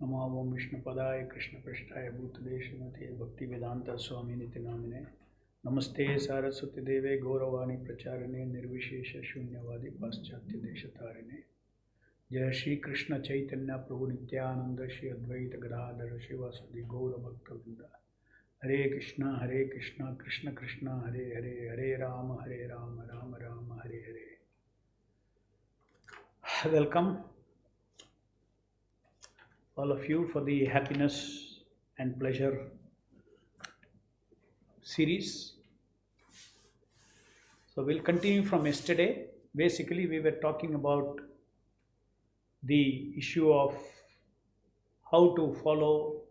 नमो ओं विष्णुपदाय कृष्णपृष्ठाय भूतले श्रीमते भक्तिवेदांता स्वामी नित्य नामिने नमस्ते सारस्वती देवे गौरवाणी प्रचारिणे निर्विशेष शून्यवादी पाश्चात्य देशतारिणे जय श्री कृष्ण चैतन्य प्रभु नित्यानंद श्री अद्वैत गदाधर शिवासदि गौर भक्तवृंद हरे Krishna Krishna Krishna Hare Hare Hare Ram Ram Ram Hare Hare. Welcome all of you for the happiness and pleasure series. So we'll continue from yesterday. Basically, we were talking about the issue of how to follow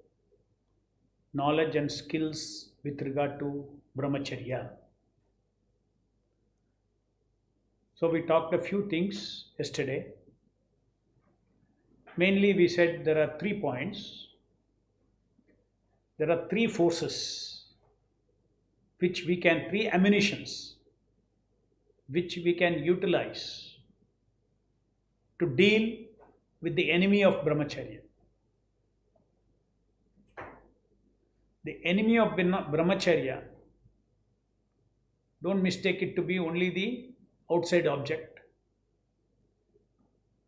knowledge and skills with regard to brahmacharya. So we talked a few things yesterday. Mainly we said there are 3 points. There are 3 forces which we can, 3 ammunitions which we can utilize to deal with the enemy of brahmacharya. The enemy of brahmacharya, don't mistake it to be only the outside object.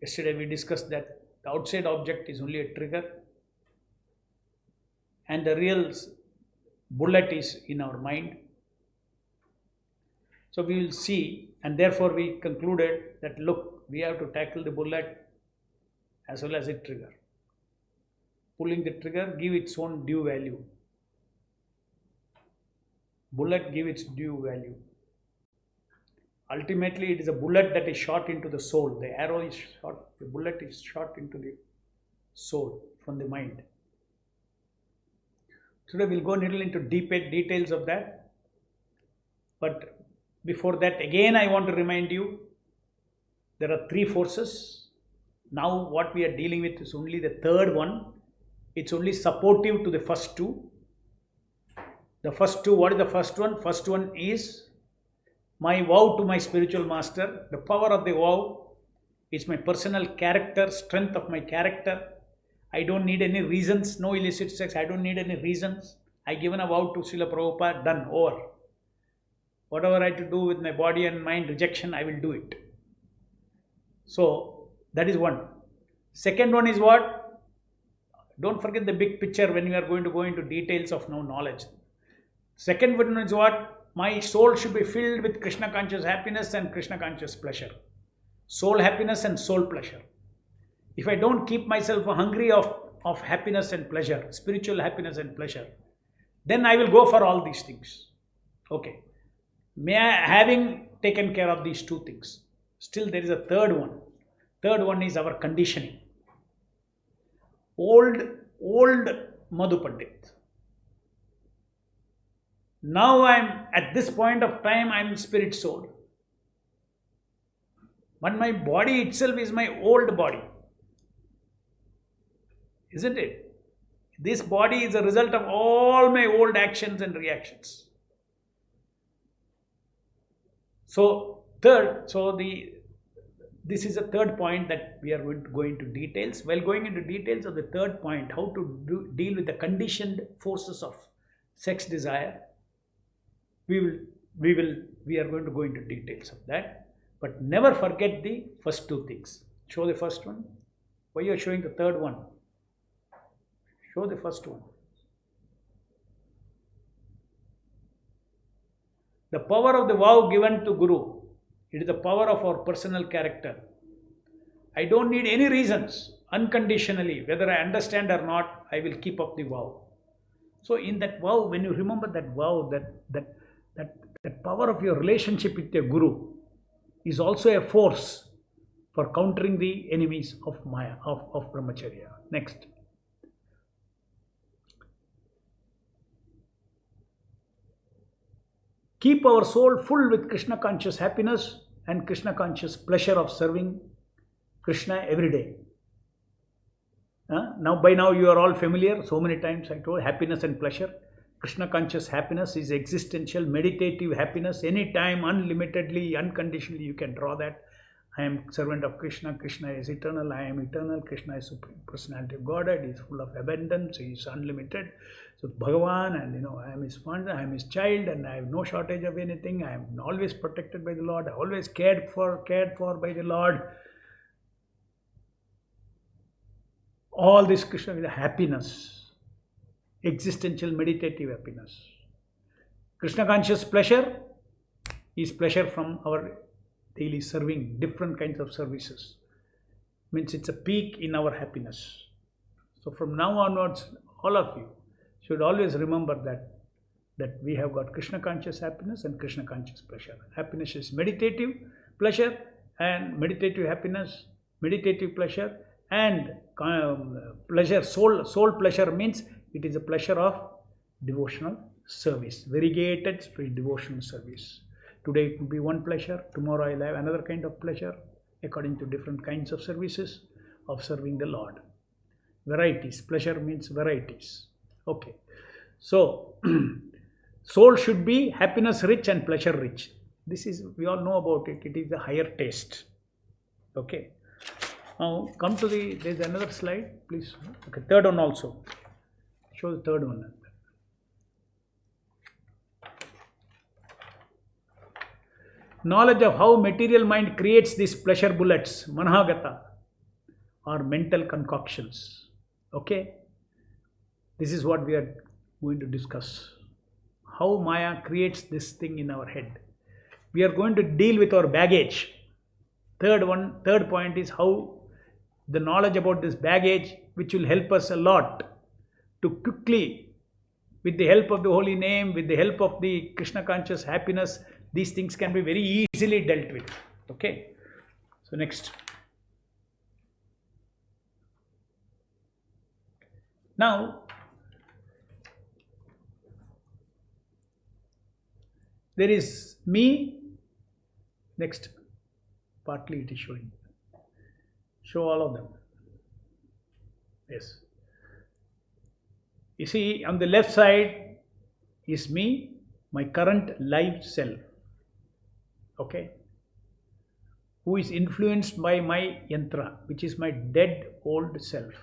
Yesterday we discussed that the outside object is only a trigger and the real bullet is in our mind. So we will see, and therefore we concluded that look, we have to tackle the bullet as well as the trigger. Pulling the trigger, give its own due value. Bullet, give its due value. Ultimately, it is a bullet that is shot into the soul. The arrow is shot, the bullet is shot into the soul from the mind. Today we'll go a little into details of that. But before that, again I want to remind you, there are 3 forces. Now what we are dealing with is only the third one. It's only supportive to the first 2. The first 2, what is the first one? First one is my vow to my spiritual master. The power of the vow is my personal character, strength of my character. I don't need any reasons, no illicit sex. I don't need any reasons. I given a vow to Srila Prabhupada, done, over. Whatever I have to do with my body and mind rejection, I will do it. So that is one. Second one is what? Don't forget the big picture when we are going to go into details of now knowledge. Second one is what? My soul should be filled with Krishna conscious happiness and Krishna conscious pleasure. Soul happiness and soul pleasure. If I don't keep myself hungry of happiness and pleasure, spiritual happiness and pleasure, then I will go for all these things. Okay. Having taken care of these 2 things, still there is a third one. Third one is our conditioning. Old Madhu Pandit. Now at this point of time, I am spirit soul. But my body itself is my old body. Isn't it? This body is a result of all my old actions and reactions. So this is a third point that we are going to go into details. While going into details of the third point, how to deal with the conditioned forces of sex desire, we are going to go into details of that. But never forget the first 2 things. Show the first one. Why you are showing the third one? Show the first one. The power of the vow given to Guru. It is the power of our personal character. I don't need any reasons. Unconditionally, whether I understand or not, I will keep up the vow. So in that vow, when you remember that vow, that power of your relationship with your Guru is also a force for countering the enemies of Maya, of Brahmacharya. Next. Keep our soul full with Krishna conscious happiness and Krishna conscious pleasure of serving Krishna every day. By now you are all familiar. So many times I told happiness and pleasure. Krishna conscious happiness is existential, meditative happiness. Anytime, unlimitedly, unconditionally, you can draw that. I am servant of Krishna. Krishna is eternal. I am eternal. Krishna is supreme personality of Godhead. He is full of abundance. He is unlimited. So Bhagavan, and I am his son. I am his child, and I have no shortage of anything. I am always protected by the Lord. Always cared for by the Lord. All this Krishna is happiness, existential meditative happiness. Krishna conscious pleasure is pleasure from our daily serving, different kinds of services. Means it's a peak in our happiness. So from now onwards, all of you should always remember that we have got Krishna conscious happiness and Krishna conscious pleasure. Happiness is meditative pleasure and meditative happiness, meditative pleasure, and pleasure, soul pleasure means it is a pleasure of devotional service, variegated devotional service. Today it will be one pleasure, tomorrow I'll have another kind of pleasure according to different kinds of services of serving the Lord. Varieties, pleasure means varieties. Okay, so soul should be happiness rich and pleasure rich. This is, we all know about it, it is the higher taste. Okay, now come to there's another slide, please. Okay, third one also. Show the third one. Knowledge of how material mind creates these pleasure bullets, manahagata, or mental concoctions. Okay, this is what we are going to discuss. How Maya creates this thing in our head. We are going to deal with our baggage. Third point is how the knowledge about this baggage, which will help us a lot to quickly, with the help of the holy name, with the help of the Krishna conscious happiness, these things can be very easily dealt with. Okay, so next. Now, there is me. Next, partly it is showing. Show all of them. Yes. You see, on the left side is me, my current live self. Okay, who is influenced by my yantra, which is my dead old self.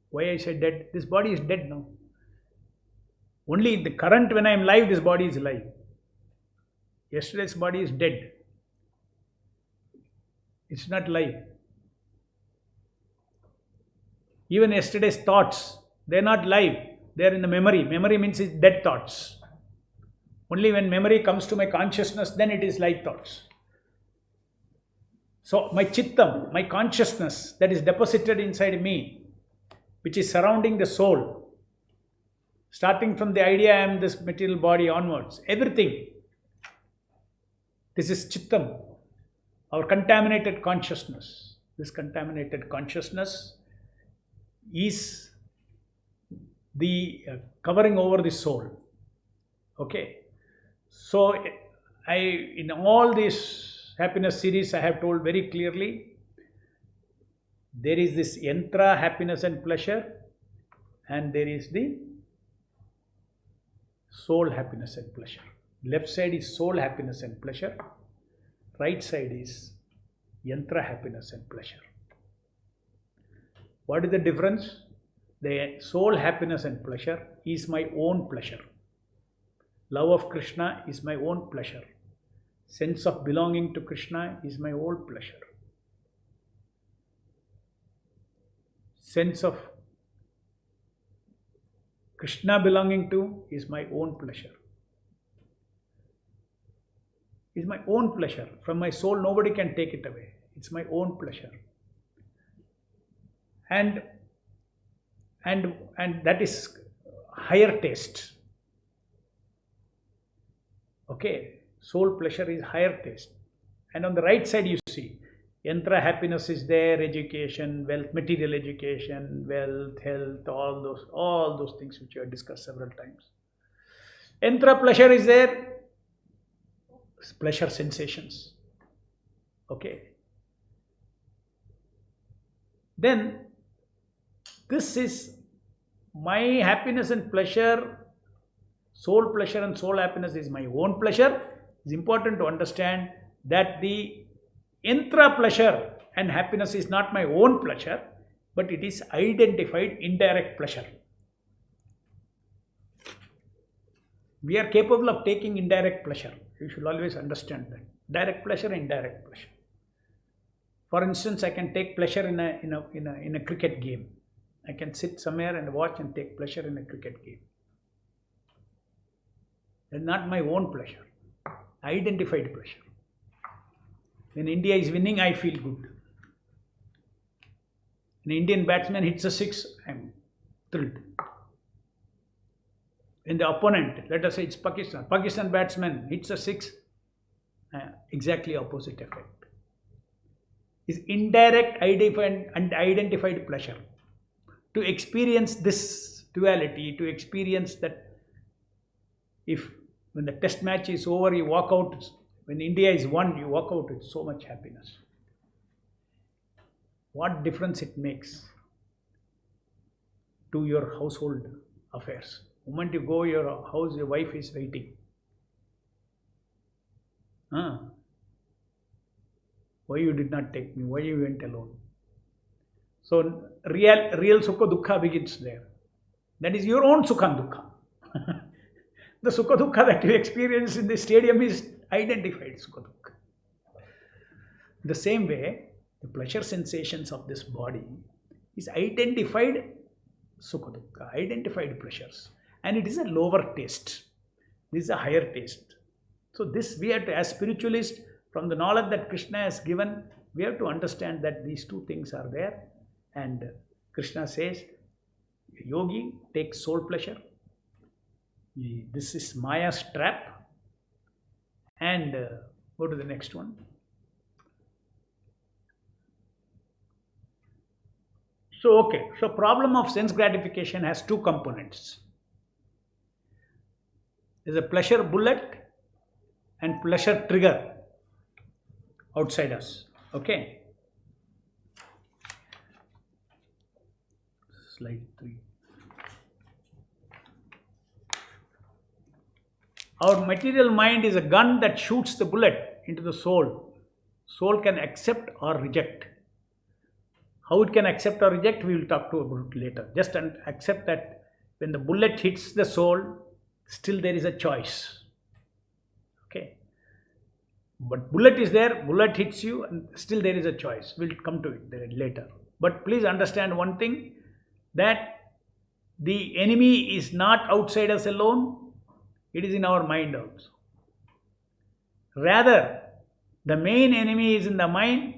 Why I say dead? This body is dead now. Only in the current, when I am live, this body is alive. Yesterday's body is dead. It's not live. Even yesterday's thoughts, they're not live. They're in the memory. Memory means it's dead thoughts. Only when memory comes to my consciousness, then it is live thoughts. So my chittam, my consciousness that is deposited inside me, which is surrounding the soul, starting from the idea I am this material body onwards, everything. This is chittam, our contaminated consciousness. This contaminated consciousness is the covering over the soul. Okay, so in all this happiness series, I have told very clearly, there is this yantra happiness and pleasure, and there is the soul happiness and pleasure. Left side is soul happiness and pleasure, right side is yantra happiness and pleasure. What is the difference? The soul happiness and pleasure is my own pleasure. Love of Krishna is my own pleasure. Sense of belonging to Krishna is my own pleasure. Sense of Krishna belonging to is my own pleasure. Is my own pleasure. From my soul, nobody can take it away. It's my own pleasure. And that is higher taste. Okay, soul pleasure is higher taste. And on the right side you see, yantra happiness is there, education, wealth, material education, wealth, health, all those things which you have discussed several times. Yantra pleasure is there, pleasure sensations. Okay. Then this is my happiness and pleasure, soul pleasure and soul happiness is my own pleasure. It's important to understand that the intra pleasure and happiness is not my own pleasure, but it is identified indirect pleasure. We are capable of taking indirect pleasure. You should always understand that. Direct pleasure, indirect pleasure. For instance, I can take pleasure in a cricket game. I can sit somewhere and watch and take pleasure in a cricket game. It's not my own pleasure. Identified pleasure. When India is winning, I feel good. An Indian batsman hits a six, I'm thrilled. When the opponent, let us say it's Pakistan batsman hits a six, exactly opposite effect. Is indirect identified pleasure. To experience this duality, to experience that if when the test match is over, you walk out, when India is won, you walk out with so much happiness. What difference it makes to your household affairs. The moment you go your house, your wife is waiting. Why you did not take me? Why you went alone? So real sukha dukkha begins there. That is your own sukha and dukkha. The sukha dukkha that you experience in the stadium is identified sukha dukkha. The same way, the pleasure sensations of this body is identified sukha dukkha, identified pleasures. And it is a lower taste. This is a higher taste. So this we have to, as spiritualists, from the knowledge that Krishna has given, we have to understand that these two things are there. And Krishna says, yogi takes soul pleasure. This is Maya's trap. And go to the next one. So problem of sense gratification has two components. There's a pleasure bullet and pleasure trigger outside us. Okay. Slide 3. Our material mind is a gun that shoots the bullet into the soul. Soul can accept or reject. How it can accept or reject, we will talk about later. Just accept that when the bullet hits the soul, still there is a choice. Okay. But bullet is there, bullet hits you, and still there is a choice. We'll come to it later. But please understand one thing, that the enemy is not outside us alone, it is in our mind also. Rather, the main enemy is in the mind,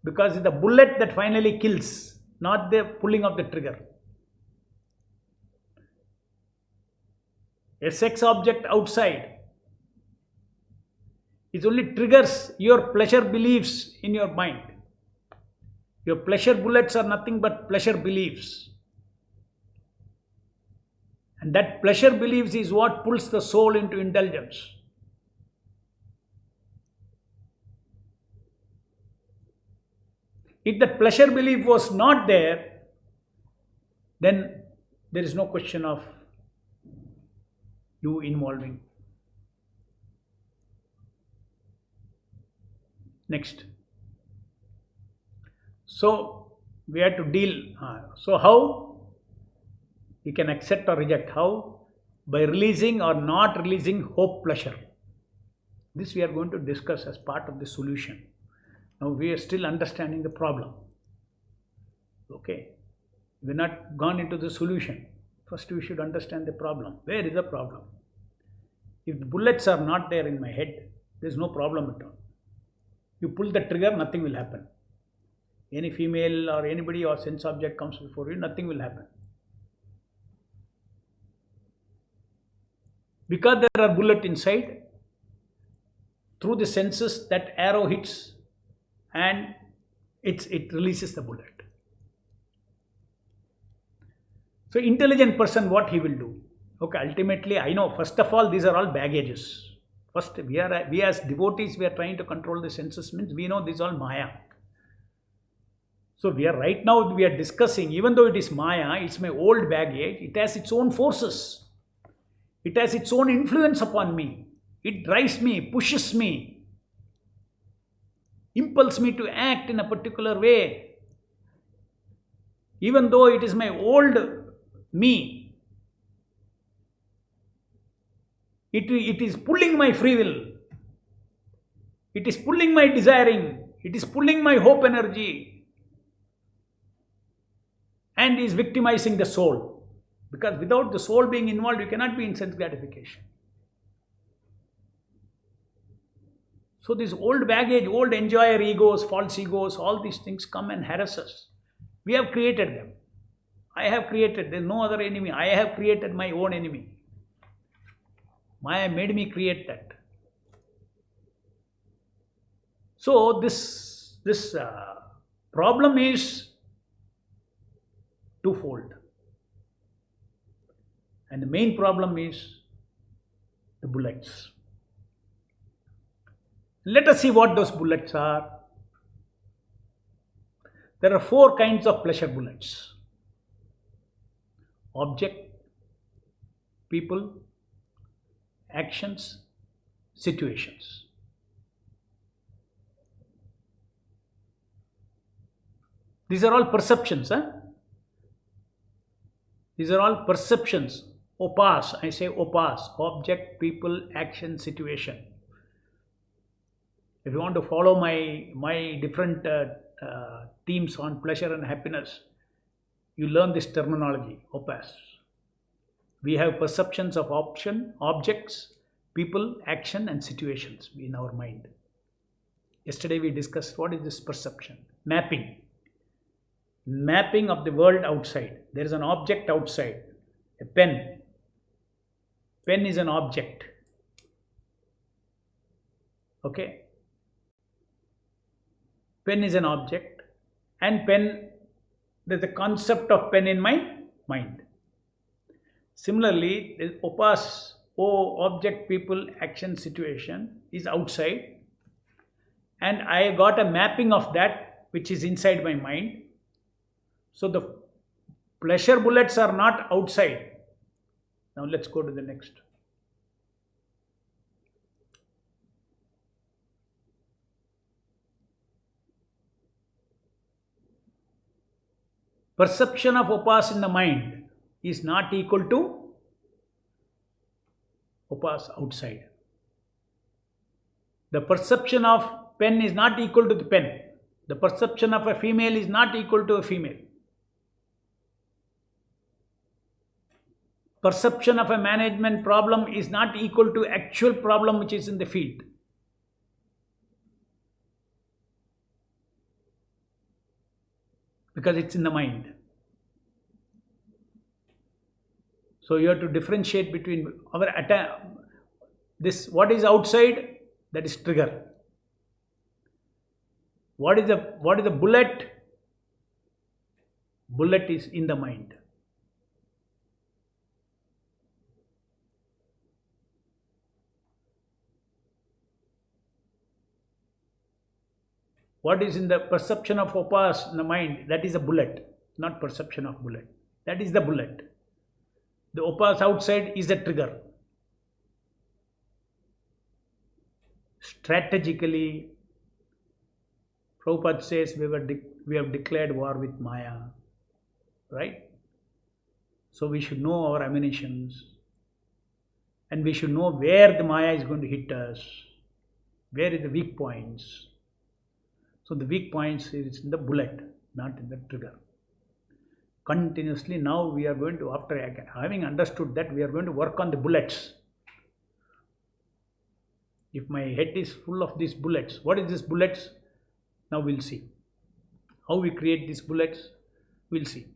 because it's the bullet that finally kills, not the pulling of the trigger. A sex object outside, it only triggers your pleasure beliefs in your mind. Your pleasure bullets are nothing but pleasure beliefs. And that pleasure beliefs is what pulls the soul into indulgence. If that pleasure belief was not there, then there is no question of you involving. Next. So we have to deal. So how we can accept or reject? How? By releasing or not releasing hope pleasure. This we are going to discuss as part of the solution. Now we are still understanding the problem. Okay. We are not gone into the solution. First we should understand the problem. Where is the problem? If the bullets are not there in my head, there is no problem at all. You pull the trigger, nothing will happen. Any female or anybody or sense object comes before you, nothing will happen. Because there are bullets inside, through the senses that arrow hits and it releases the bullet. So intelligent person, what he will do? Okay, ultimately I know, first of all, these are all baggages. First, we as devotees, we are trying to control the senses, means we know this is all Maya. So right now we are discussing, even though it is Maya, it's my old baggage, it has its own forces. It has its own influence upon me. It drives me, pushes me. impels me to act in a particular way. Even though it is my old me, it is pulling my free will. It is pulling my desiring. It is pulling my hope energy and is victimizing the soul. Because without the soul being involved, you cannot be in sense gratification. So this old baggage, old enjoyer egos, false egos, all these things come and harass us. We have created them. I have created, there is no other enemy. I have created my own enemy. Maya made me create that. So this problem is twofold. And the main problem is the bullets. Let us see what those bullets are. There are 4 kinds of pleasure bullets: object, people, actions, situations. These are all perceptions. These are all perceptions. OPAS, I say OPAS: object, people, action, situation. If you want to follow my different themes on pleasure and happiness, you learn this terminology, OPAS. We have perceptions of objects, people, action, and situations in our mind. Yesterday we discussed what is this perception. Mapping of the world outside. There is an object outside, a pen. Pen is an object. Okay? Pen is an object, and pen, there's a concept of pen in my mind. Similarly, the OPAS, object, people, action, situation, is outside, and I got a mapping of that which is inside my mind. So the pleasure bullets are not outside. Now let's go to the next. Perception of OPAS in the mind is not equal to OPAS outside. The perception of pen is not equal to the pen. The perception of a female is not equal to a female. Perception of a management problem is not equal to actual problem which is in the field. Because it's in the mind. So you have to differentiate between our this, what is outside, that is trigger. What is the bullet? Bullet is in the mind. What is in the perception of OPAS in the mind? That is a bullet, not perception of bullet. That is the bullet. The OPAS outside is the trigger. Strategically, Prabhupada says we have declared war with Maya, right? So we should know our ammunitions, and we should know where the Maya is going to hit us, where is the weak points. So the weak points is in the bullet, not in the trigger. Continuously now we are going to, after having understood that, we are going to work on the bullets. If my head is full of these bullets, what is this bullets? Now we'll see. How we create these bullets, we'll see.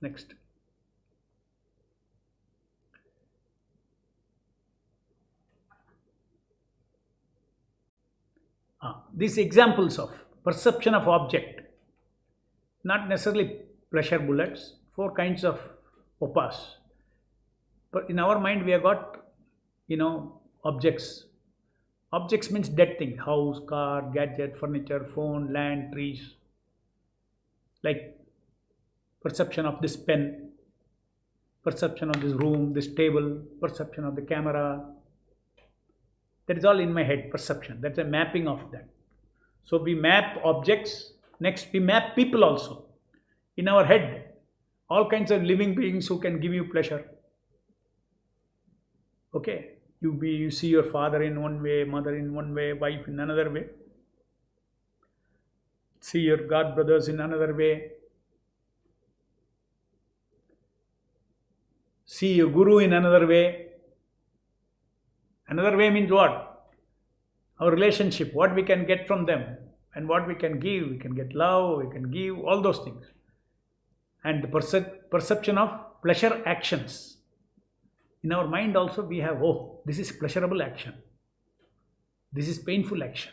Next. These examples of perception of object, not necessarily pleasure bullets, 4 kinds of OPAS. But in our mind we have got, objects. Objects means dead things: house, car, gadget, furniture, phone, land, trees. Like perception of this pen, perception of this room, this table, perception of the camera. That is all in my head, perception. That's a mapping of that. So we map objects. Next, we map people also. In our head, all kinds of living beings who can give you pleasure. Okay, you see your father in one way, mother in one way, wife in another way. See your god brothers in another way. See your guru in another way. Another way means what? Our relationship, what we can get from them and what we can give. We can get love, we can give all those things. And the perception of pleasure actions. In our mind also we have, oh, this is pleasurable action. This is painful action.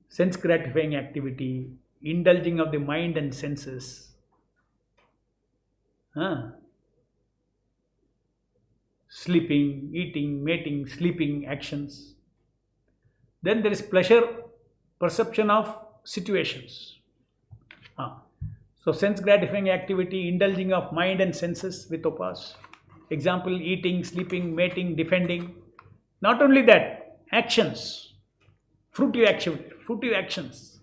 Sense gratifying activity, indulging of the mind and senses. Sleeping, eating, mating, sleeping actions. Then there is pleasure perception of situations. So sense gratifying activity, indulging of mind and senses with upas. Example, eating, sleeping, mating, defending. Not only that, actions, fruitive actions.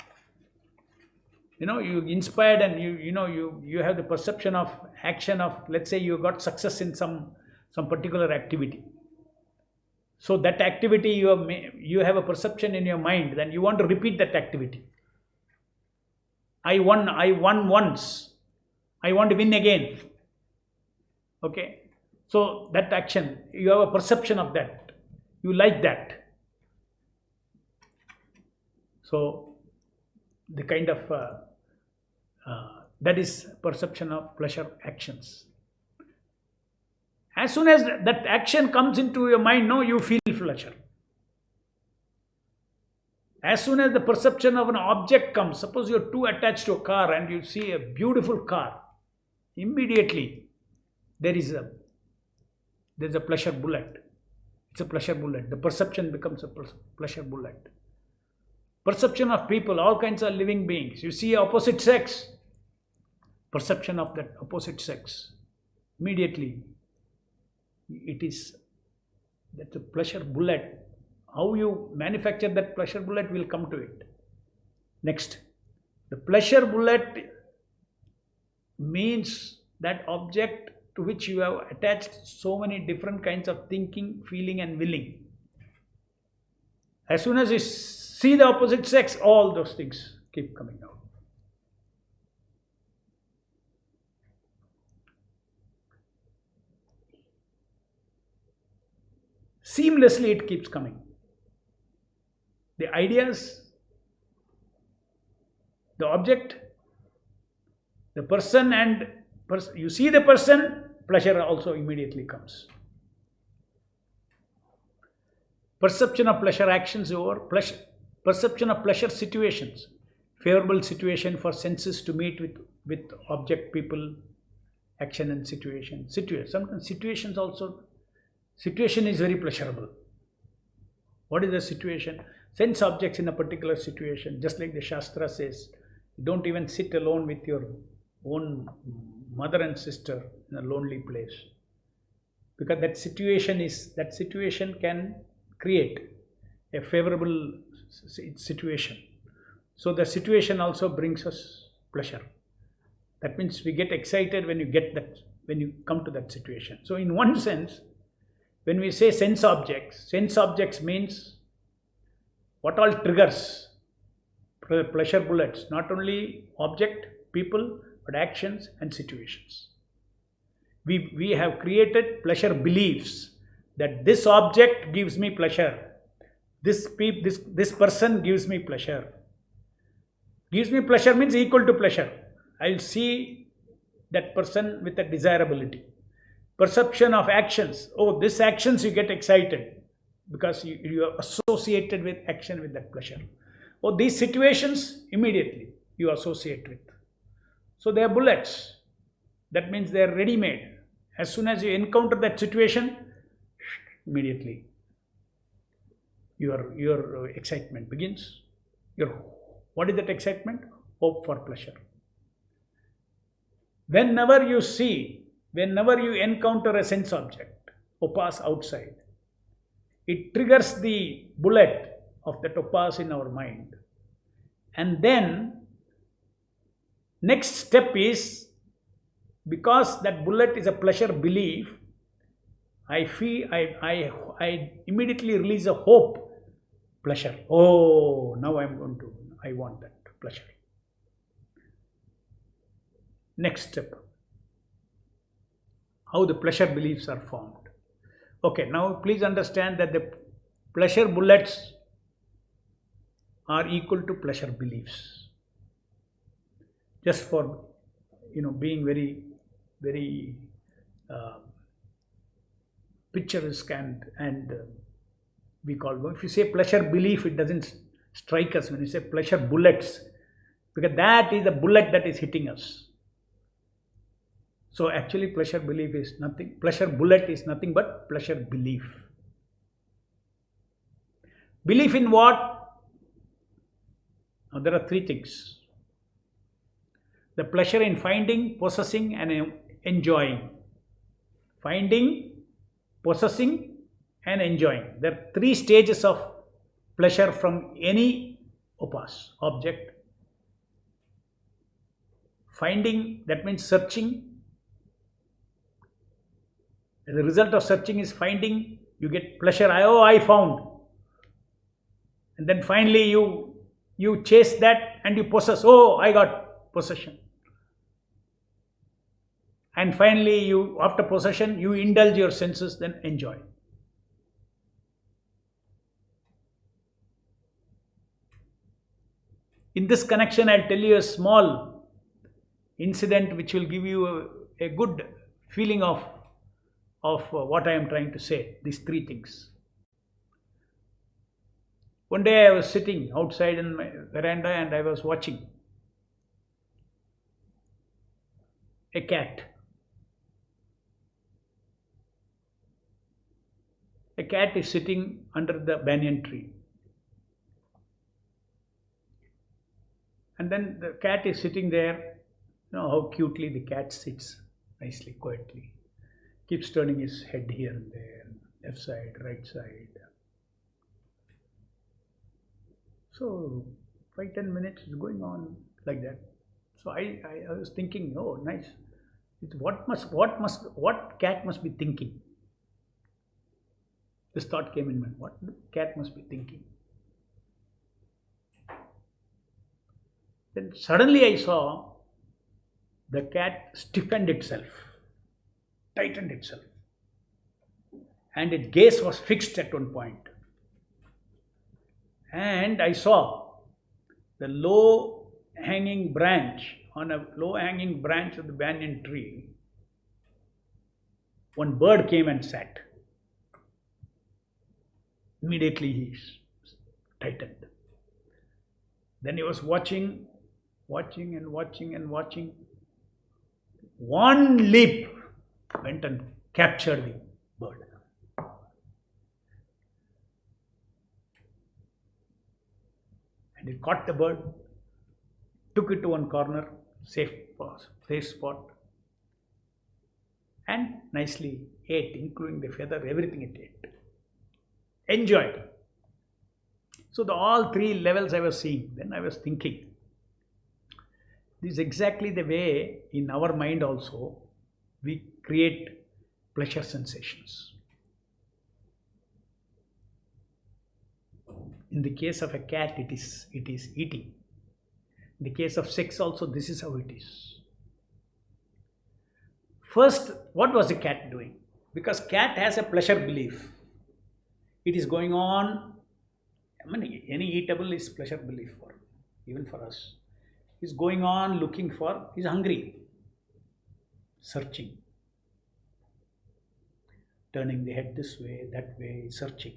You inspired and you have the perception of action of, let's say you got success in some particular activity. So that activity you have a perception in your mind, then you want to repeat that activity. I won once. I want to win again. Okay. So that action, you have a perception of that. You like that. So the kind of that is perception of pleasure actions. As soon as that action comes into your mind, you feel pleasure. As soon as the perception of an object comes, suppose you're too attached to a car and you see a beautiful car, immediately there's a pleasure bullet. It's a pleasure bullet. The perception becomes a pleasure bullet. Perception of people, all kinds of living beings. You see opposite sex, perception of that opposite sex. Immediately, that's a pleasure bullet. How you manufacture that pleasure bullet, will come to it. Next, the pleasure bullet means that object to which you have attached so many different kinds of thinking, feeling and willing. As soon as you see the opposite sex, all those things keep coming out. Seamlessly it keeps coming. The ideas, the object, the person and you see the person, pleasure also immediately comes. Perception of pleasure actions over perception of pleasure situations. Favorable situation for senses to meet with object, people, action and situation. Sometimes situations also, situation is very pleasurable. What is the situation? Sense objects in a particular situation, just like the Shastra says, don't even sit alone with your own mother and sister in a lonely place. Because that situation can create a favorable situation. So the situation also brings us pleasure. That means we get excited when you come to that situation. So in one sense, when we say sense objects means what all triggers pleasure bullets, not only object, people, but actions and situations. We have created pleasure beliefs that this object gives me pleasure. This person gives me pleasure. Gives me pleasure means equal to pleasure. I'll see that person with a desirability. Perception of actions. Oh, this actions you get excited because you are associated with action with that pleasure. Oh, these situations immediately you associate with. So they are bullets. That means they are ready-made. As soon as you encounter that situation, immediately your excitement begins. What is that excitement? Hope for pleasure. Whenever you encounter a sense object or pass outside, it triggers the bullet of the topaz in our mind. And then next step is, because that bullet is a pleasure belief, I feel I immediately release a hope, pleasure. Oh, now I want that pleasure. Next step, how the pleasure beliefs are formed. Okay, now please understand that the pleasure bullets are equal to pleasure beliefs. Just for being very uh, picturesque and we call, if you say pleasure belief, it doesn't strike us. When you say pleasure bullets, because that is the bullet that is hitting us. So actually pleasure belief is nothing, pleasure bullet is nothing but pleasure belief. Belief in what? Now there are three things: the pleasure in finding, possessing, and enjoying. Finding, possessing, and enjoying. There are three stages of pleasure from any object. Finding, that means searching. The result of searching is finding. You get pleasure. I found. And then finally you chase that and you possess. Oh, I got possession. And finally, after possession, you indulge your senses, then enjoy. In this connection, I'll tell you a small incident which will give you a good feeling of what I am trying to say, these three things. One day I was sitting outside in my veranda and I was watching a cat. A cat is sitting under the banyan tree. And then the cat is sitting there. You know how cutely the cat sits, nicely, quietly. Keeps turning his head here and there, left side, right side. So 5-10 minutes is going on like that. So I was thinking, oh, nice. What cat must be thinking? This thought came in mind. What the cat must be thinking? Then suddenly I saw the cat stiffened itself, tightened itself, and its gaze was fixed at one point. And I saw the low hanging branch, on a low hanging branch of the banyan tree, one bird came and sat. Immediately he tightened. Then he was watching and watching and watching. One leap went and captured the bird. And he caught the bird, took it to one corner, safe spot, and nicely ate, including the feather, everything it ate. Enjoyed. So all three levels I was seeing. Then I was thinking, this is exactly the way in our mind also we create pleasure sensations. In the case of a cat, it is eating. In the case of sex also, this is how it is. First, what was the cat doing? Because cat has a pleasure belief. It is going on. I mean, any eatable is pleasure belief even for us. He's going on looking for, he's hungry, searching, turning the head this way, that way, searching.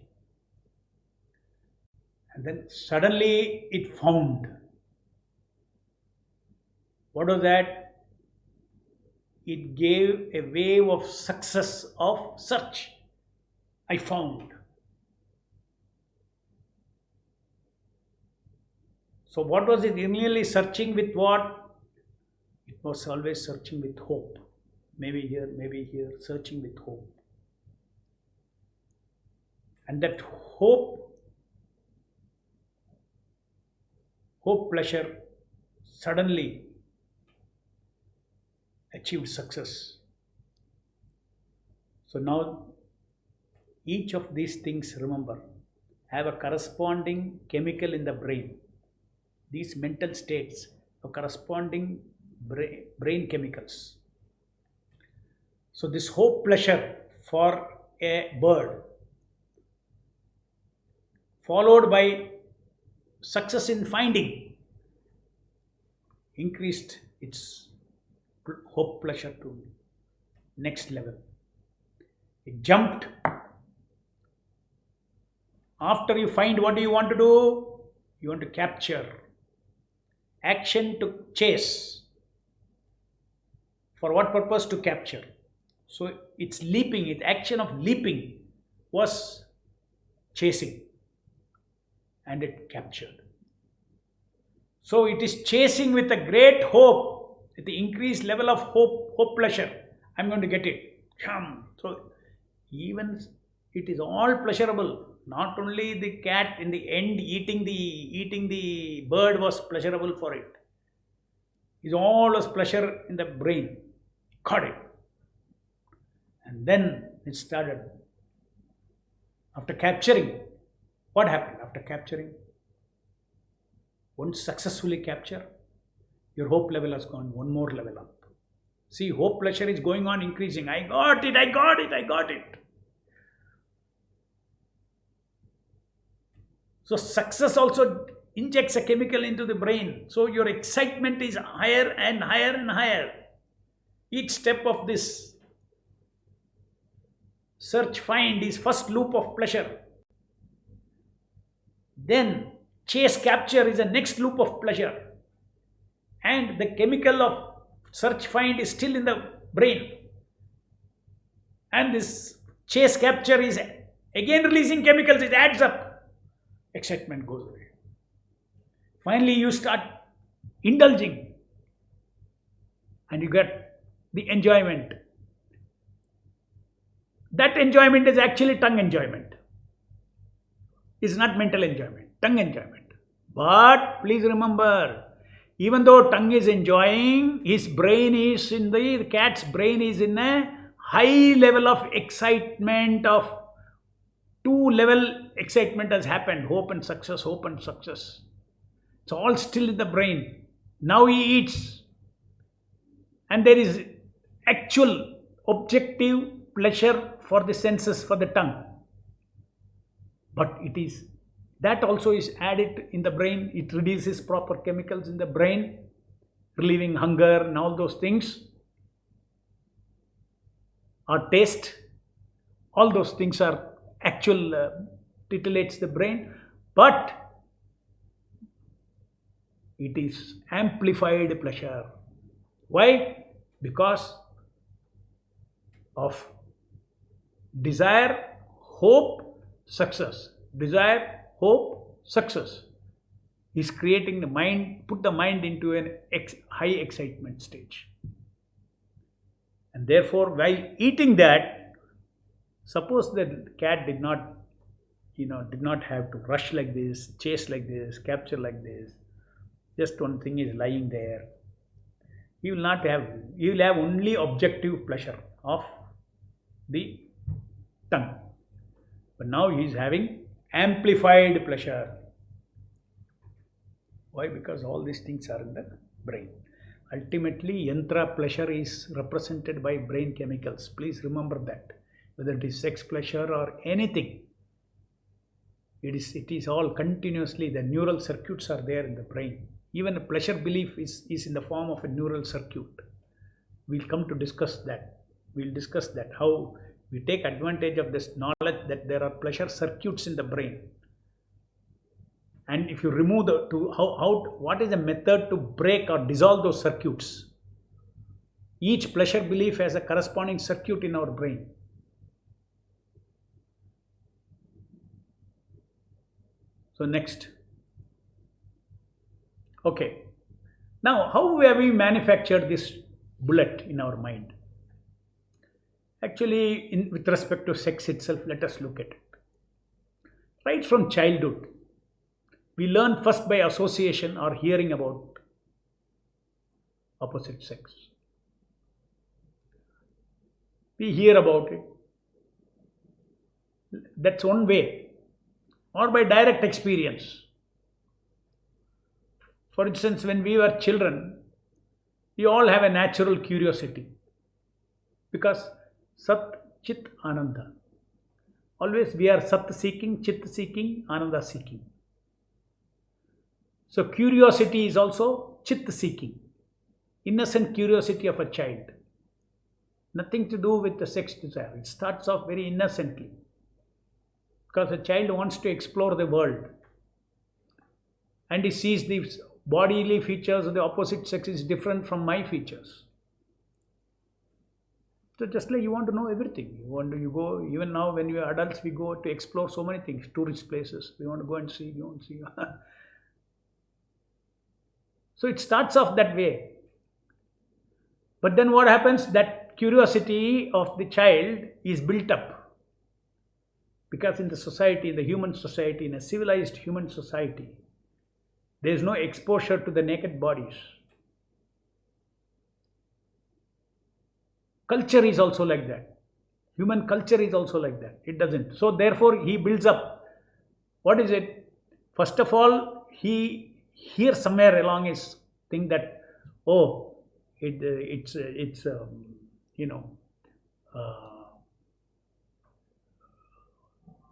And then suddenly it found. What was that? It gave a wave of success of search. I found. So what was it really searching with what? It was always searching with hope. Maybe here, searching with hope. And that hope pleasure suddenly achieved success. So now each of these things, remember, have a corresponding chemical in the brain. These mental states have corresponding brain chemicals. So this hope pleasure for a bird, followed by success in finding, increased its hope pleasure to next level. It jumped. After you find, what do you want to do? You want to capture. Action to chase. For what purpose? To capture. So its leaping, its action of leaping was chasing, and it captured. So it is chasing with a great hope, with the increased level of hope pleasure. I'm going to get it. So even it is all pleasurable. Not only the cat in the end eating the bird was pleasurable for it. It's all was pleasure in the brain. Caught it. And then it started. After capturing, what happened after capturing? Once successfully capture, your hope level has gone one more level up. See, hope pleasure is going on increasing. I got it, I got it, I got it. So success also injects a chemical into the brain. So your excitement is higher and higher and higher. Each step of this search find is first loop of pleasure. Then chase capture is a next loop of pleasure. And the chemical of search find is still in the brain. And this chase capture is again releasing chemicals, it adds up. Excitement goes away. Finally, you start indulging and you get the enjoyment. That enjoyment is actually tongue enjoyment. It's not mental enjoyment, tongue enjoyment. But please remember, even though tongue is enjoying, the cat's brain is in a high level of excitement, of two-level excitement has happened. Hope and success, hope and success. It's all still in the brain. Now he eats. And there is actual objective pleasure for the senses, for the tongue. But it is, that also is added in the brain. It releases proper chemicals in the brain, relieving hunger and all those things. Or taste. All those things are actual, titillates the brain. But it is amplified pleasure. Why? Because of desire, hope, success. Desire, hope, success is creating the mind, put the mind into an high excitement stage. And therefore, while eating that, suppose the cat did not have to rush like this, chase like this, capture like this. Just one thing is lying there. You will have only objective pleasure of the tongue. But now he is having amplified pleasure. Why? Because all these things are in the brain. Ultimately, yantra pleasure is represented by brain chemicals. Please remember that. Whether it is sex pleasure or anything, it is all continuously, the neural circuits are there in the brain. Even a pleasure belief is in the form of a neural circuit. We'll come to discuss that. We'll discuss that, how we take advantage of this knowledge that there are pleasure circuits in the brain. And if you remove what is the method to break or dissolve those circuits? Each pleasure belief has a corresponding circuit in our brain. So next. Okay. Now, how have we manufactured this bullet in our mind? Actually, with respect to sex itself, let us look at it. Right from childhood, we learn first by association or hearing about opposite sex. We hear about it. That's one way. Or by direct experience. For instance, when we were children, we all have a natural curiosity. Because Sat, Chit, Ananda. Always we are Sat seeking, Chit seeking, Ananda seeking. So curiosity is also Chit seeking. Innocent curiosity of a child. Nothing to do with the sex desire. It starts off very innocently. Because a child wants to explore the world. And he sees the bodily features of the opposite sex is different from my features. So just like you want to know everything. You go, even now when we are adults, we go to explore so many things, tourist places. We want to go and see, we want to see. So it starts off that way. But then what happens? That curiosity of the child is built up. Because in the society, in the human society, in a civilized human society, there is no exposure to the naked bodies. Culture is also like that. Human culture is also like that. It doesn't. So therefore, he builds up. What is it? First of all, he hears somewhere along his thing that, oh, it's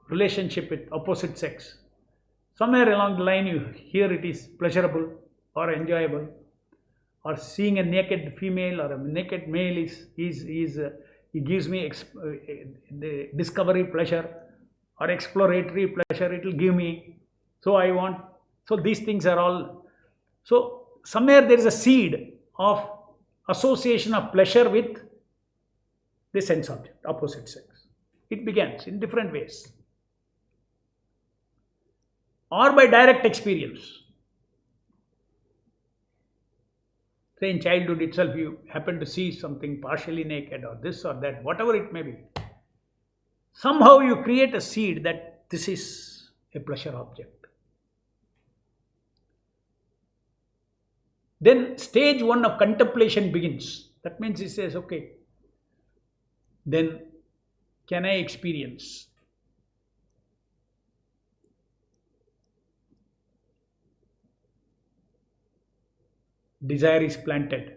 relationship with opposite sex. Somewhere along the line, you hear it is pleasurable or enjoyable, or seeing a naked female or a naked male it gives me the discovery pleasure or exploratory pleasure. It will give me. So I want. So these things are all. So somewhere there is a seed of association of pleasure with the sense object, opposite sex. It begins in different ways. Or by direct experience. Say in childhood itself, you happen to see something partially naked or this or that, whatever it may be. Somehow you create a seed that this is a pleasure object. Then stage one of contemplation begins. That means he says, okay, then can I experience? Desire is planted.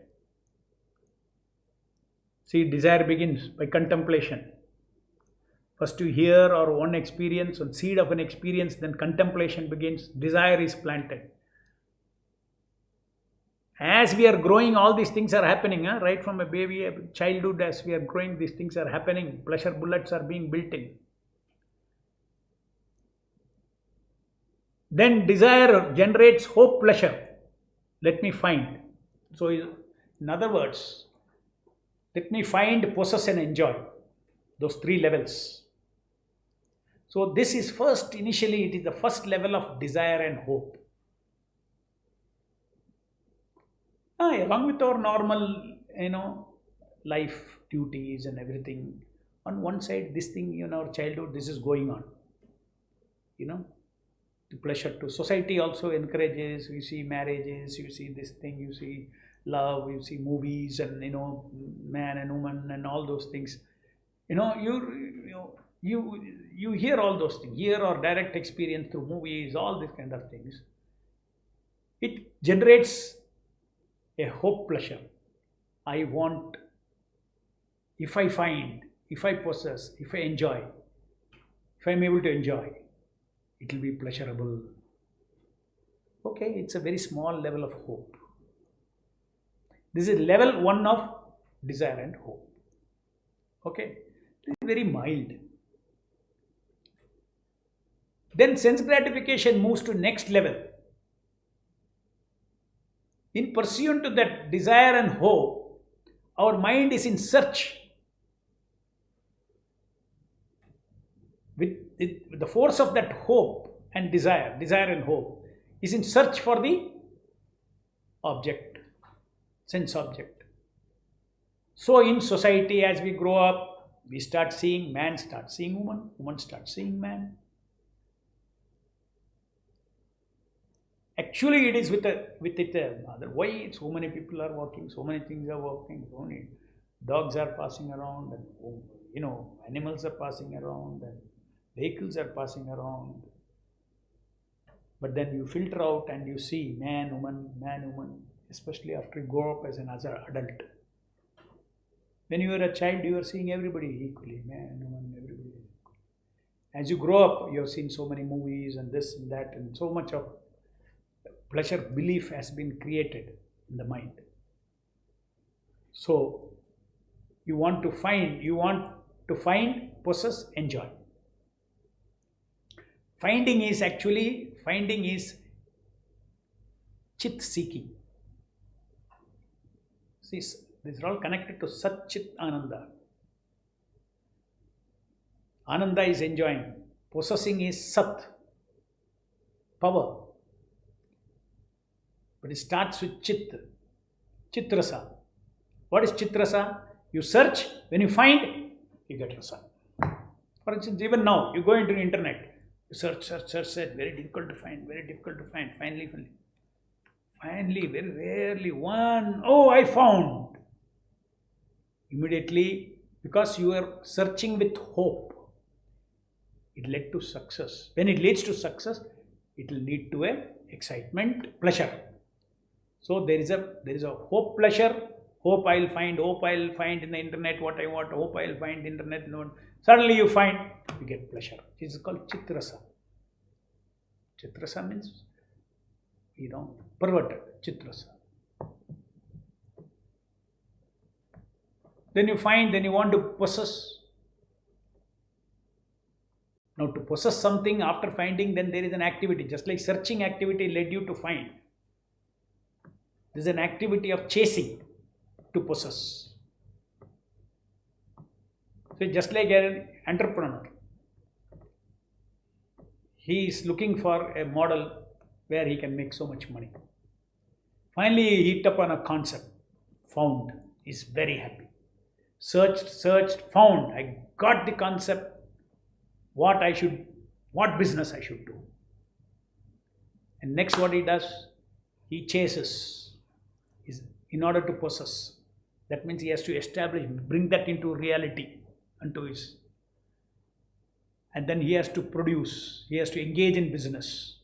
See, desire begins by contemplation. First you hear or one experience, one seed of an experience, then contemplation begins. Desire is planted. As we are growing, all these things are happening, right from a baby, a childhood, as we are growing, these things are happening. Pleasure bullets are being built in. Then desire generates hope, pleasure. Let me find. So, in other words, let me find, possess, and enjoy. Those three levels. So, this is first, initially, it is the first level of desire and hope. Along with our normal, life duties and everything. On one side, this thing in our childhood, this is going on. The pleasure to society also encourages. You see marriages, you see this thing, you see love, you see movies, and man and woman and all those things. You hear all those things, hear or direct experience through movies, all these kind of things. It generates a hope, pleasure. I want, if I find, if I possess, if I enjoy, if I'm able to enjoy, it will be pleasurable. Okay, it's a very small level of hope. This is level one of desire and hope. Okay, this is very mild. Then sense gratification moves to next level. In pursuant to that desire and hope, our mind is in search. With the force of that hope and desire and hope, is in search for the object, sense object. So in society, as we grow up, we start seeing man, start seeing woman, woman start seeing man. Actually, it is with it. Why so many people are walking, so many things are walking, so many dogs are passing around, and animals are passing around, and vehicles are passing around. But then you filter out and you see man, woman, especially after you grow up as an adult. When you were a child, you were seeing everybody equally, man, woman, everybody. As you grow up, you have seen so many movies and this and that, and so much of pleasure belief has been created in the mind. So you want to find, possess, enjoy. Finding is chit seeking. See, these are all connected to Sat Chit Ananda. Ananda is enjoying. Possessing is Sat, power. But it starts with Chit, Chitrasa. What is Chitrasa? You search, when you find, you get Rasa. For instance, even now, you go into the internet, you search, very difficult to find. Finally, very rarely, one, oh, I found. Immediately, because you are searching with hope, it led to success. When it leads to success, it will lead to a excitement, pleasure. So there is a hope, pleasure. Hope I'll find in the internet what I want. Hope I'll find the internet. No. Suddenly you find, you get pleasure. This is called Chitrasa. Chitrasa means, perverted. Chitrasa. Then you find, then you want to possess. Now to possess something after finding, then there is an activity. Just like searching activity led you to find. There is an activity of chasing to possess. So just like an entrepreneur, he is looking for a model where he can make so much money. Finally, he hit upon a concept, found. He is very happy. Searched, found. I got the concept, what business I should do. And next what he does, he chases in order to possess. That means he has to establish, bring that into reality, unto his. And then he has to produce, he has to engage in business.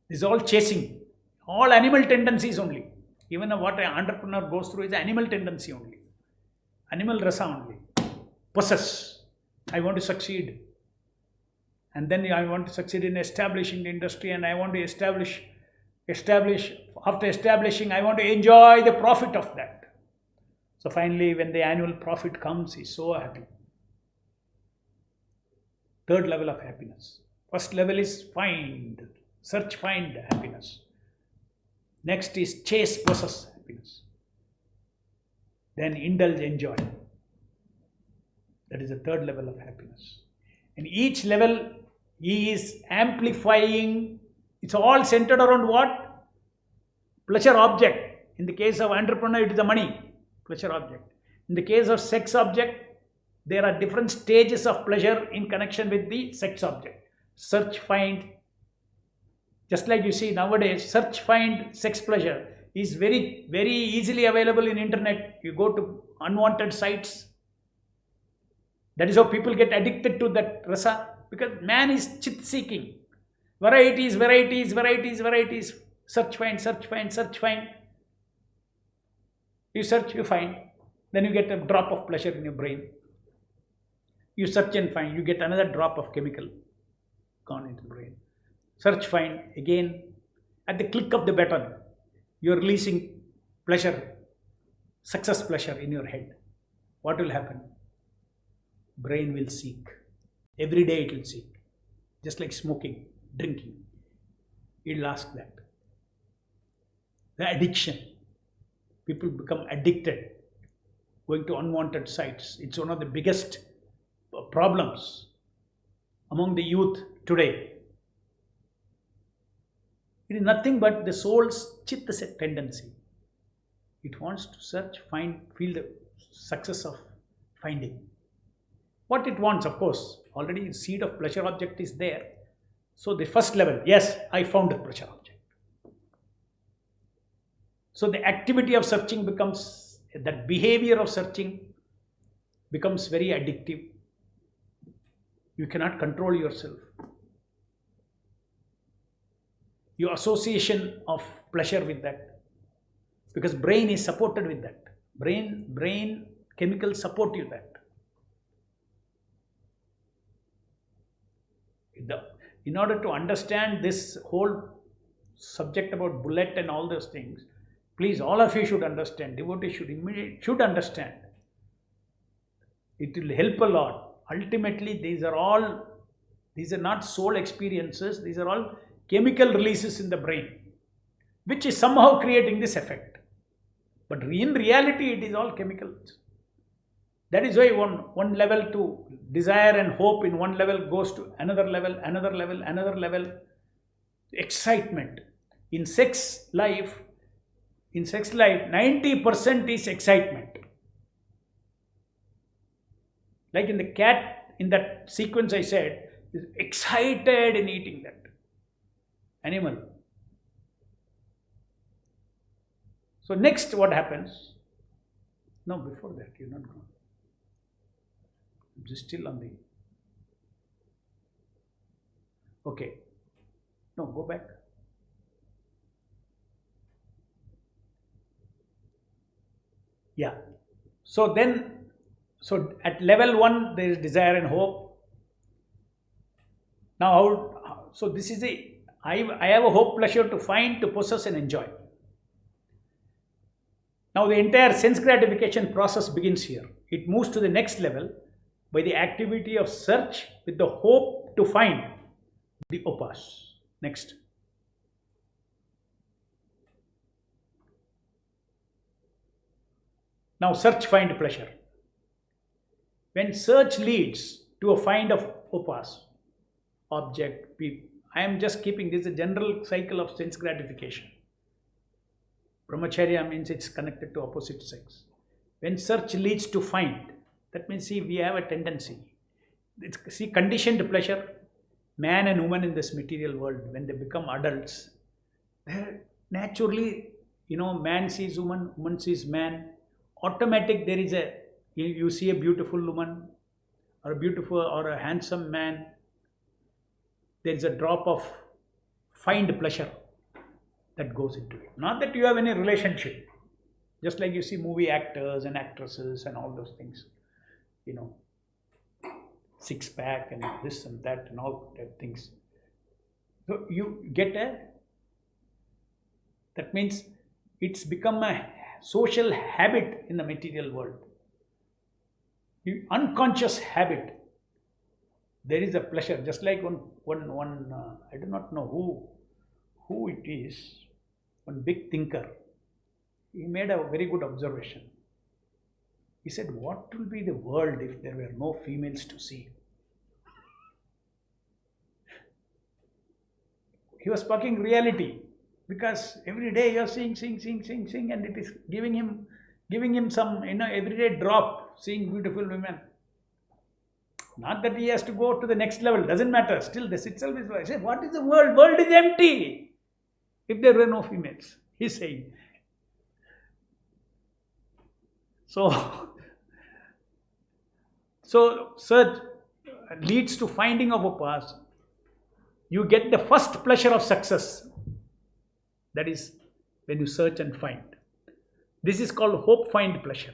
This is all chasing, all animal tendencies only. Even what an entrepreneur goes through is animal tendency only, animal rasa only. Possess, I want to succeed. And then I want to succeed in establishing the industry, and I want to establish, after establishing, I want to enjoy the profit of that. So finally, when the annual profit comes, he's so happy. Third level of happiness. First level is find, search, find happiness. Next is chase, possess happiness. Then indulge, enjoy. That is the third level of happiness. In each level, he is amplifying. It's all centered around what? Pleasure object. In the case of entrepreneur, it is the money, pleasure object. In the case of sex object, there are different stages of pleasure in connection with the sex object. Search, find. Just like you see nowadays, search, find, sex pleasure is very, very easily available in internet. You go to unwanted sites. That is how people get addicted to that rasa, because man is chit seeking. Varieties. Search, find. You search, you find. Then you get a drop of pleasure in your brain. You search and find, you get another drop of chemical gone into the brain. Search, find, again, at the click of the button, you are releasing pleasure, success pleasure in your head. What will happen? Brain will seek. Every day it will seek. Just like smoking, drinking. It will ask that. The addiction. People become addicted, going to unwanted sites. It's one of the biggest problems among the youth today. It is nothing but the soul's chitta tendency. It wants to search, find, feel the success of finding. What it wants, of course, already the seed of pleasure object is there. So the first level, yes, I found the pressure object. So the activity of searching becomes, that behavior of searching becomes very addictive. You cannot control yourself. Your association of pleasure with that, because brain is supported with that. Brain chemicals support you that. In order to understand this whole subject about bullet and all those things, please, all of you should understand. Devotees should understand. It will help a lot. Ultimately, these are not soul experiences. These are all chemical releases in the brain, which is somehow creating this effect. But in reality, it is all chemicals. That is why one level to desire and hope in one level goes to another level, another level, another level. Excitement. In sex life, 90% is excitement. Like in the cat, in that sequence I said, is excited in eating that animal. So next what happens? No, before that, you're not gone. Just still on the... Okay. No, go back. Yeah. So at level 1, there is desire and hope. Now, so this is I have a hope, pleasure to find, to possess and enjoy. Now the entire sense gratification process begins here. It moves to the next level by the activity of search with the hope to find the upas. Next. Now search, find, pleasure. When search leads to a find of upas, object, people, I am just keeping this a general cycle of sense gratification. Brahmacharya means it's connected to opposite sex. When search leads to find, that means, see, we have a tendency. See, conditioned pleasure, man and woman in this material world, when they become adults, naturally, man sees woman, woman sees man. Automatic, there is you see a beautiful woman or a handsome man, there is a drop of find pleasure that goes into it. Not that you have any relationship. Just like you see movie actors and actresses and all those things. Six pack and this and that and all that things. So you get that means it's become a social habit in the material world. Unconscious habit. There is a pleasure, just like one I do not know who it is, one big thinker. He made a very good observation. He said, what will be the world if there were no females to see? He was speaking reality, because every day you are seeing, and it is giving him some, everyday drop, seeing beautiful women. Not that he has to go to the next level, doesn't matter. Still, this itself is why I say, what is the world? World is empty if there were no females, he's saying. So search leads to finding of a past. You get the first pleasure of success. That is when you search and find. This is called hope, find, pleasure.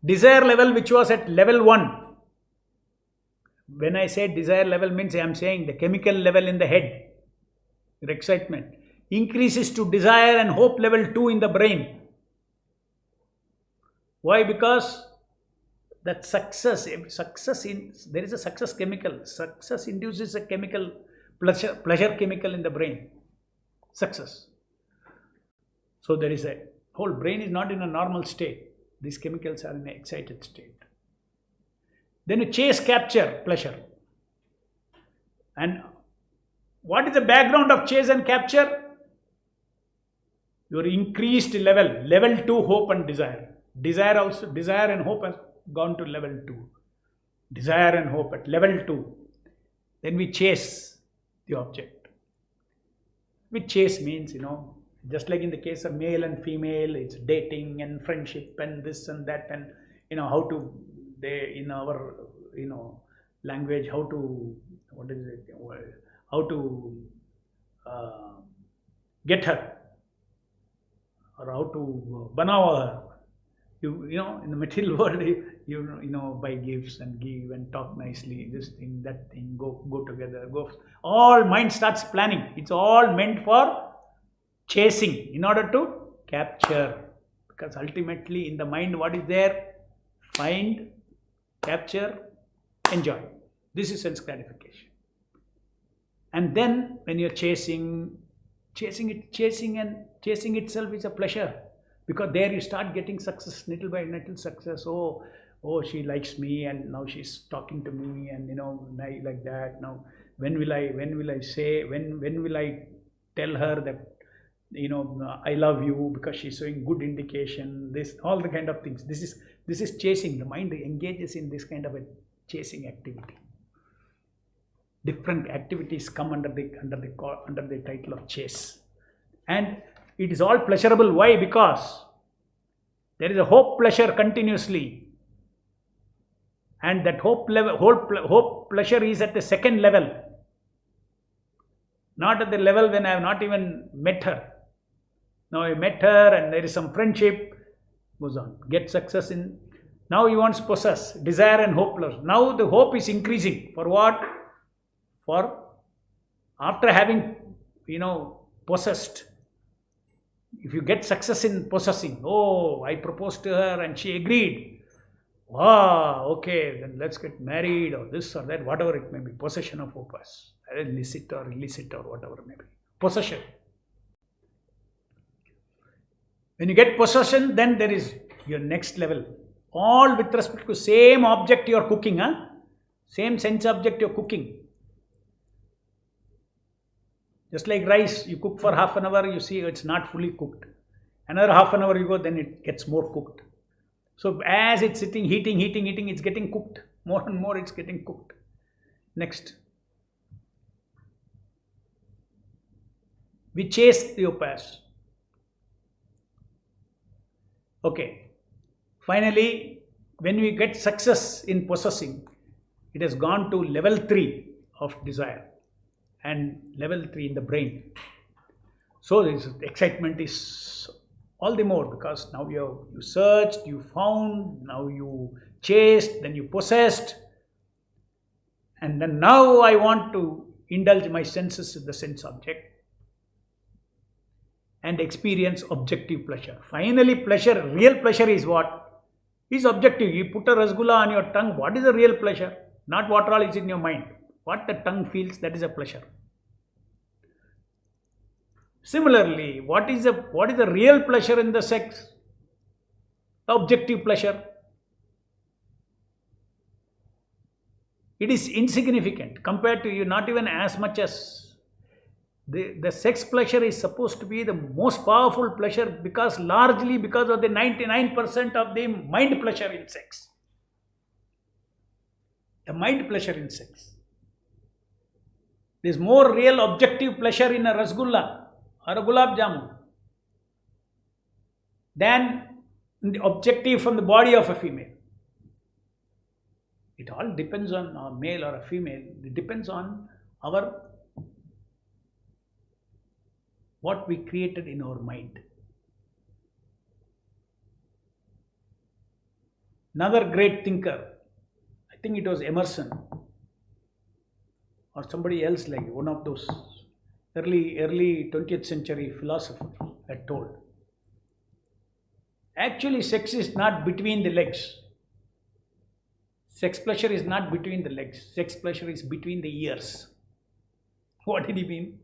Desire level, which was at level 1. When I say desire level, means I am saying the chemical level in the head, your excitement, increases to desire and hope level 2 in the brain. Why? Because that there is a success chemical. Success induces a chemical, pleasure chemical in the brain. Success. So there is a whole brain is not in a normal state. These chemicals are in an excited state. Then you chase, capture, pleasure. And what is the background of chase and capture? Your increased level 2 hope and desire. Desire and hope has gone to level 2. Desire and hope at level 2. then we chase the object. Which chase means, just like in the case of male and female, it's dating and friendship and this and that, and how to, they in our language, how to, what is it, how to uh, get her, or how to banao her. In the material world, buy gifts and give and talk nicely, this thing, that thing, go together, all mind starts planning. It's all meant for chasing, in order to capture. Because ultimately in the mind, what is there? Find, capture, enjoy. This is sense gratification. And then when you're chasing itself is a pleasure, because there you start getting success, little by little success. Oh, she likes me, and now she's talking to me, and like that. Now when will I tell her that I love you, because she's showing good indication, this, all the kind of things. This is chasing. The mind engages in this kind of a chasing activity. Different activities come under the title of chase, and it is all pleasurable. Why? Because there is a hope pleasure continuously, and that hope pleasure is at the second level, not at the level when I have not even met her. Now I met her and there is some friendship, goes on, get success in. Now he wants possess, desire and hope. Now the hope is increasing. For what? For after having possessed, if you get success in possessing, I proposed to her and she agreed, wow, okay, then let's get married, or this or that, whatever it may be. Possession of opus, illicit or whatever it may be. Possession. When you get possession, then there is your next level. All with respect to same object you are cooking, same sense object you are cooking. Just like rice, you cook for half an hour, you see it's not fully cooked. Another half an hour you go, then it gets more cooked. So as it's sitting, heating, it's getting cooked. More and more it's getting cooked. Next. We chase the opus. Okay. Finally, when we get success in possessing, it has gone to level 3 of desire, and level 3 in the brain. So this excitement is all the more, because now you searched, you found, now you chased, then you possessed, and then now I want to indulge my senses with the sense object and experience objective pleasure. Finally, pleasure, real pleasure is what? Is objective. You put a rasgulla on your tongue, what is the real pleasure? Not what all is in your mind. What the tongue feels, that is a pleasure. Similarly, what is the real pleasure in the sex? Objective pleasure. It is insignificant compared to you, not even as much as the sex pleasure is supposed to be the most powerful pleasure, because largely because of the 99% of the mind pleasure in sex. The mind pleasure in sex. There is more real objective pleasure in a rasgulla or a gulab jamun than in the objective from the body of a female. It all depends on a male or a female. It depends on what we created in our mind. Another great thinker, I think it was Emerson or somebody else, like one of those early 20th century philosophers, had told, actually sex is not between the legs. Sex pleasure is not between the legs. Sex pleasure is between the ears. What did he mean?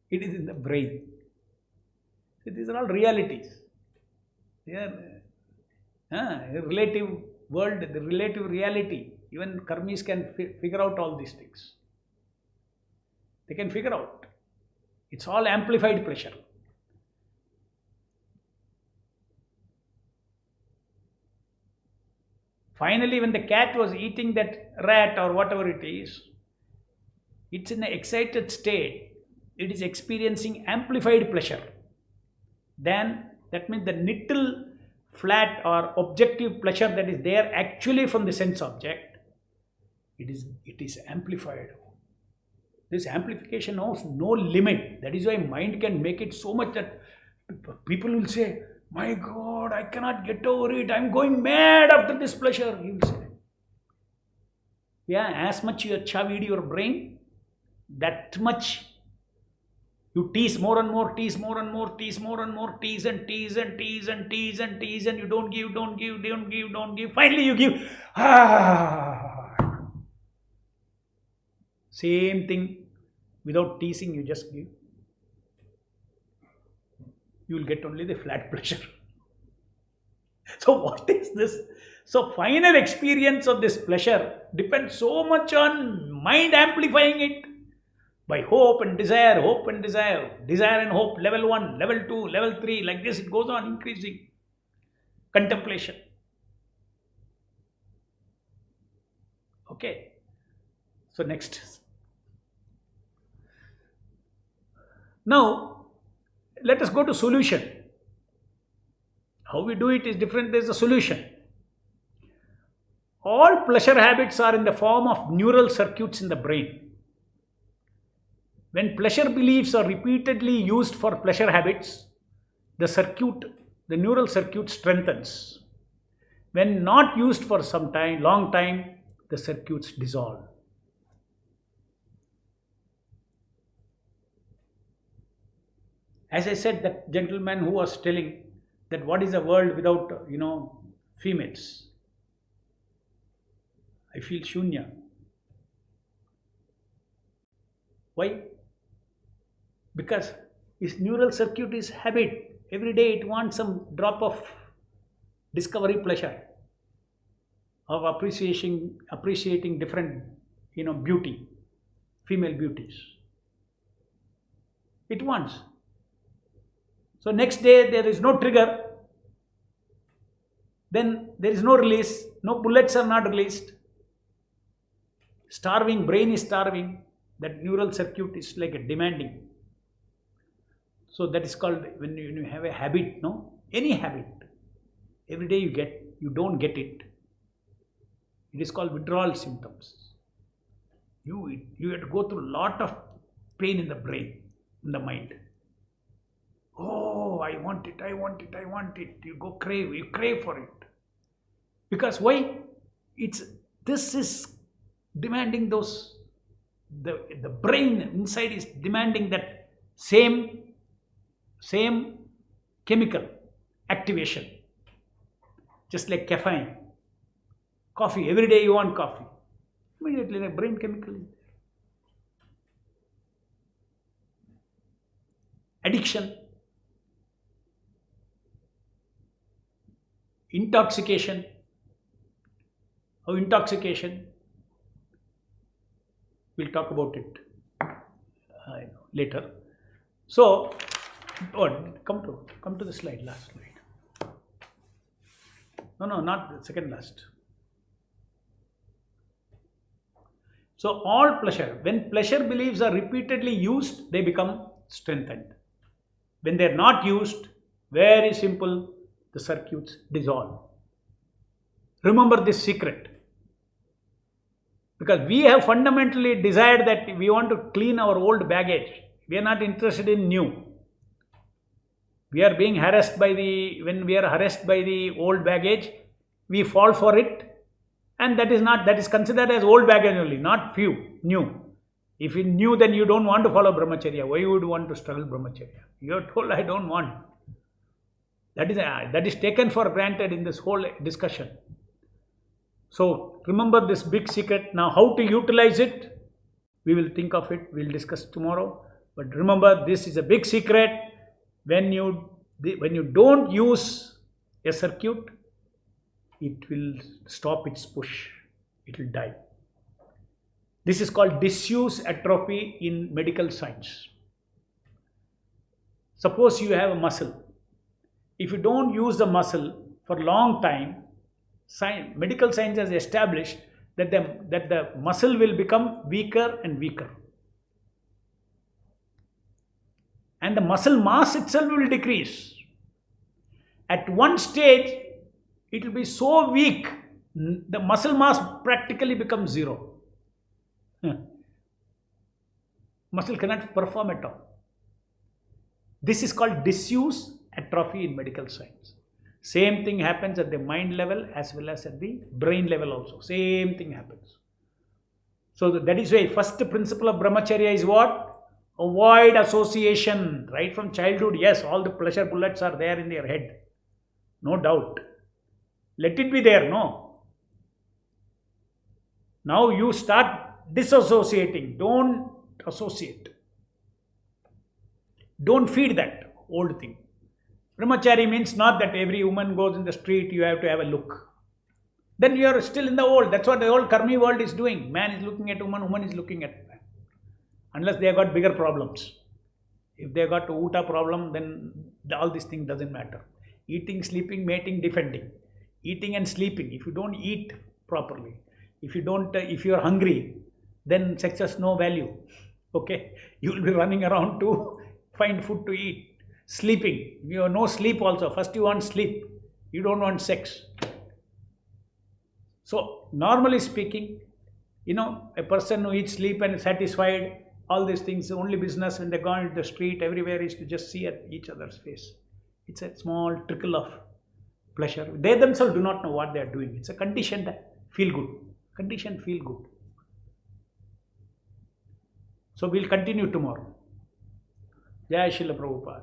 It is in the brain. So these are all realities. They are relative world, the relative reality. Even karmis can figure out all these things. They can figure out. It's all amplified pleasure. Finally, when the cat was eating that rat or whatever it is, it's in an excited state, it is experiencing amplified pleasure. Then that means the little flat or objective pleasure that is there actually from the sense object, it is amplified. This amplification knows no limit. That is why mind can make it so much that people will say, my God, I cannot get over it. I'm going mad after this pleasure. He will say. Yeah, as much you chavied your brain, that much you tease more and more, tease more and more, tease more and more, tease and tease and tease and tease and tease, and you don't give, don't give, don't give, don't give. Finally you give. Same thing, without teasing, you just give. You will get only the flat pleasure. So what is this? So final experience of this pleasure depends so much on mind amplifying it by hope and desire, desire and hope, level 1, level 2, level 3, like this it goes on increasing. Contemplation. Okay. So next. Now, let us go to solution. How we do it is different. There is a solution. All pleasure habits are in the form of neural circuits in the brain. When pleasure beliefs are repeatedly used for pleasure habits, the neural circuit strengthens. When not used for some time, long time, the circuits dissolve. As I said, that gentleman who was telling that what is a world without, females? I feel shunya. Why? Because his neural circuit is habit. Every day it wants some drop of discovery pleasure, of appreciating different, beauty, female beauties. It wants. So next day there is no trigger, then there is no release, no bullets are not released. Starving, brain is starving, that neural circuit is like a demanding. So that is called, when you have a habit, any habit, every day you don't get it. It is called withdrawal symptoms. You have to go through a lot of pain in the brain, in the mind. Oh, I want it. You crave for it. Because why? This is demanding the brain inside is demanding that same chemical activation. Just like caffeine. Coffee, every day you want coffee. Immediately the brain chemical is there. Addiction. Intoxication. Intoxication. We'll talk about it later. So, come to the slide, last slide. No, not the second last. So, all pleasure, when pleasure beliefs are repeatedly used, they become strengthened. When they are not used, very simple, the circuits dissolve. Remember this secret. Because we have fundamentally desired that we want to clean our old baggage. We are not interested in new. We are being harassed when we are harassed by the old baggage, we fall for it, and that is considered as old baggage only, not new. If you knew, then you don't want to follow brahmacharya. Why you would want to struggle brahmacharya? You are told, I don't want. That is taken for granted in this whole discussion. So remember this big secret. Now how to utilize it, we will think of it, we will discuss tomorrow. But remember, this is a big secret. When you don't use a circuit, it will stop its push. It will die. This is called disuse atrophy in medical science. Suppose you have a muscle. If you don't use the muscle for a long time, medical science has established that the muscle will become weaker and weaker. and the muscle mass itself will decrease. At one stage, it will be so weak, the muscle mass practically becomes zero. Muscle cannot perform at all. This is called disuse atrophy in medical science. Same thing happens at the mind level as well as at the brain level also. Same thing happens. So that is why first principle of brahmacharya is what? Avoid association. Right from childhood, yes, all the pleasure bullets are there in their head. No doubt. Let it be there, no. Now you start disassociating. Don't associate. Don't feed that old thing. Brahmachari means not that every woman goes in the street, you have to have a look. Then you are still in the old. That's what the old karmi world is doing. Man is looking at woman is looking at man. Unless they have got bigger problems. If they have got a uta problem, then all these things doesn't matter. Eating, sleeping, mating, defending. Eating and sleeping. If you don't eat properly, if you are hungry, then sex has no value. Okay, you will be running around to find food to eat. Sleeping, you have no sleep also. First you want sleep, you don't want sex. So normally speaking, a person who eats, sleep and is satisfied, all these things, the only business when they go into the street, everywhere is to just see at each other's face. It's a small trickle of pleasure. They themselves do not know what they are doing. It's a conditioned feel good. Conditioned feel good. So we'll continue tomorrow. Jai Srila Prabhupada.